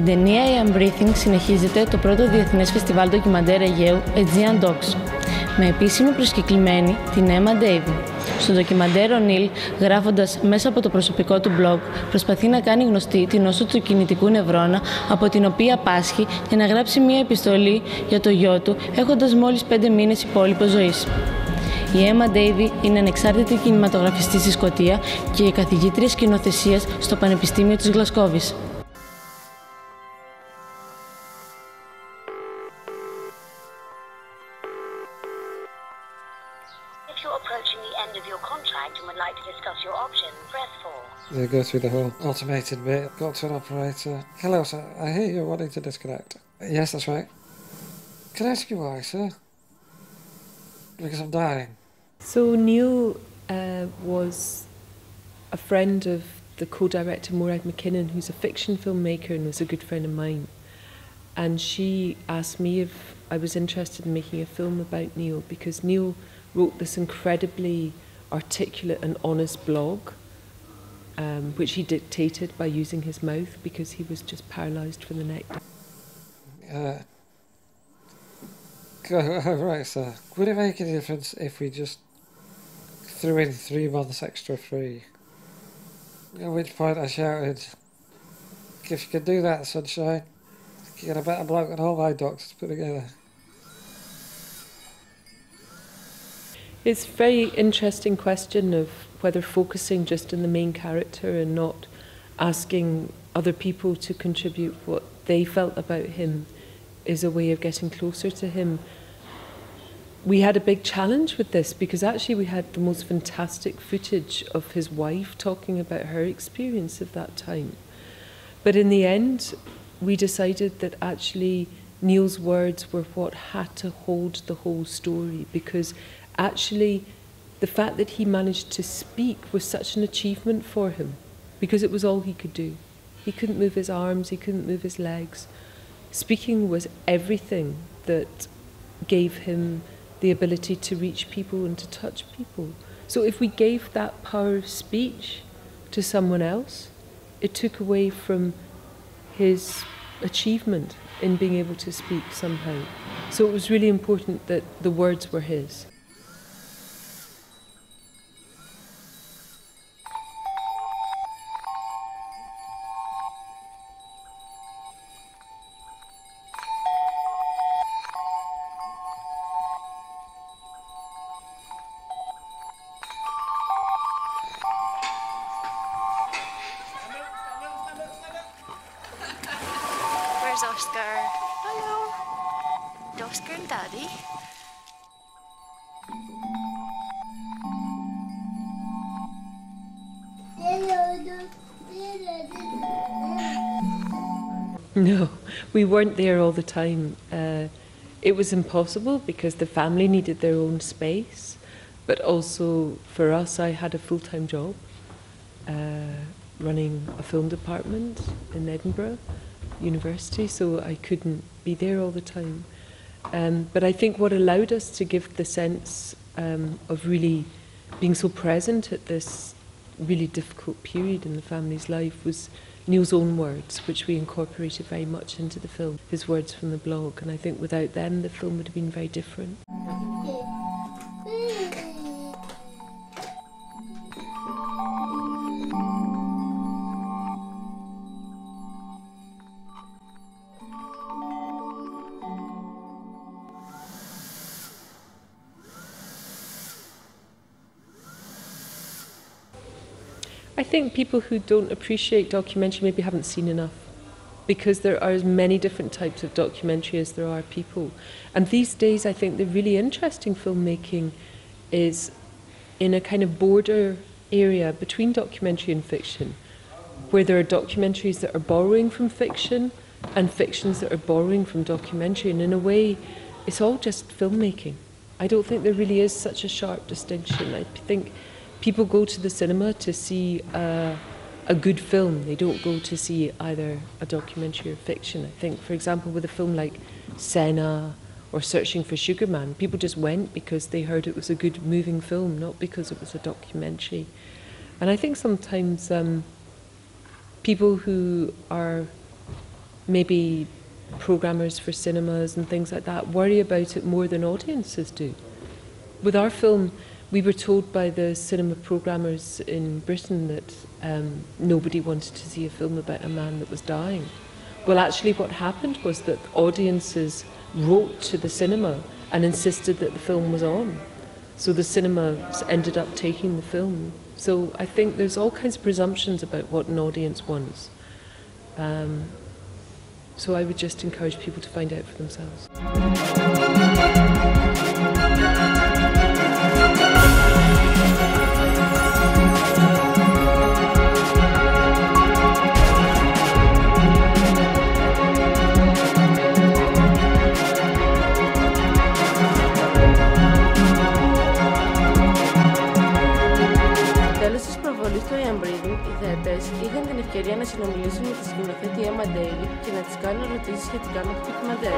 την ταινία «I Am Breathing» συνεχίζεται το πρώτο διεθνές φεστιβάλ ντοκιμαντέρ Αιγαίου Aegeandocs, με επίσημη προσκεκλημένη την Emma Davie. Στο ντοκιμαντέρ ο Neil, γράφοντας μέσα από το προσωπικό του blog, προσπαθεί να κάνει γνωστή την νόσο του κινητικού νευρώνα από την οποία πάσχει και να γράψει μία επιστολή για το γιο του, έχοντας μόλις 5 μήνες υπόλοιπο ζωής. Η Emma Davie είναι ανεξάρτητη κινηματογραφιστή στη Σκωτία και η καθηγήτρια σκηνοθεσίας στο Πανεπιστήμιο της Γλασκόβης. If you're approaching the end of your contract and would like to discuss your options, press 4. Yeah, go through the whole automated bit. Got to an operator. Hello, sir. I hear you're wanting to disconnect. Yes, that's right. Can I ask you why, sir? Because I'm dying. So Neil was a friend of the co-director Mytilene, who's a fiction filmmaker and was a good friend of mine. And she asked me if I was interested in making a film about Neil, because Neil wrote this incredibly articulate and honest blog, which he dictated by using his mouth because he was just paralysed from the neck down. Right, sir. Would it make any difference if we just threw in 3 months extra free? At which point I shouted, if you could do that, sunshine, you get a better bloke than all my doctors put together. It's a very interesting question of whether focusing just on the main character and not asking other people to contribute what they felt about him is a way of getting closer to him. We had a big challenge with this because actually we had the most fantastic footage of his wife talking about her experience of that time. But in the end, we decided that actually Neil's words were what had to hold the whole story, because actually the fact that he managed to speak was such an achievement for him, because it was all he could do. He couldn't move his arms, he couldn't move his legs. Speaking was everything that gave him the ability to reach people and to touch people. So if we gave that power of speech to someone else, it took away from his achievement in being able to speak somehow. So it was really important that the words were his. Where's Oscar? Hello. Oscar and Daddy. No, we weren't there all the time. It was impossible because the family needed their own space, but also for us, I had a full-time job running a film department in Edinburgh University, so I couldn't be there all the time. But I think what allowed us to give the sense of really being so present at this really difficult period in the family's life was Neil's own words, which we incorporated very much into the film, his words from the blog, and I think without them the film would have been very different. I think people who don't appreciate documentary maybe haven't seen enough, because there are as many different types of documentary as there are people. And these days I think the really interesting filmmaking is in a kind of border area between documentary and fiction, where there are documentaries that are borrowing from fiction and fictions that are borrowing from documentary, and in a way it's all just filmmaking. I don't think there really is such a sharp distinction. I think people go to the cinema to see a good film. They don't go to see either a documentary or fiction. I think, for example, with a film like Senna or Searching for Sugar Man, people just went because they heard it was a good moving film, not because it was a documentary. And I think sometimes people who are maybe programmers for cinemas and things like that worry about it more than audiences do. With our film, we were told by the cinema programmers in Britain that nobody wanted to see a film about a man that was dying. Well, actually what happened was that audiences wrote to the cinema and insisted that the film was on. So the cinema ended up taking the film. So I think there's all kinds of presumptions about what an audience wants. So I would just encourage people to find out for themselves. Στο Embriden, οι θεατές είχαν την ευκαιρία να συνομιλήσουν με τη σκηνοθέτη Emma Davie και να της κάνουν ερωτήσεις σχετικά με το ντοκιμαντέρ.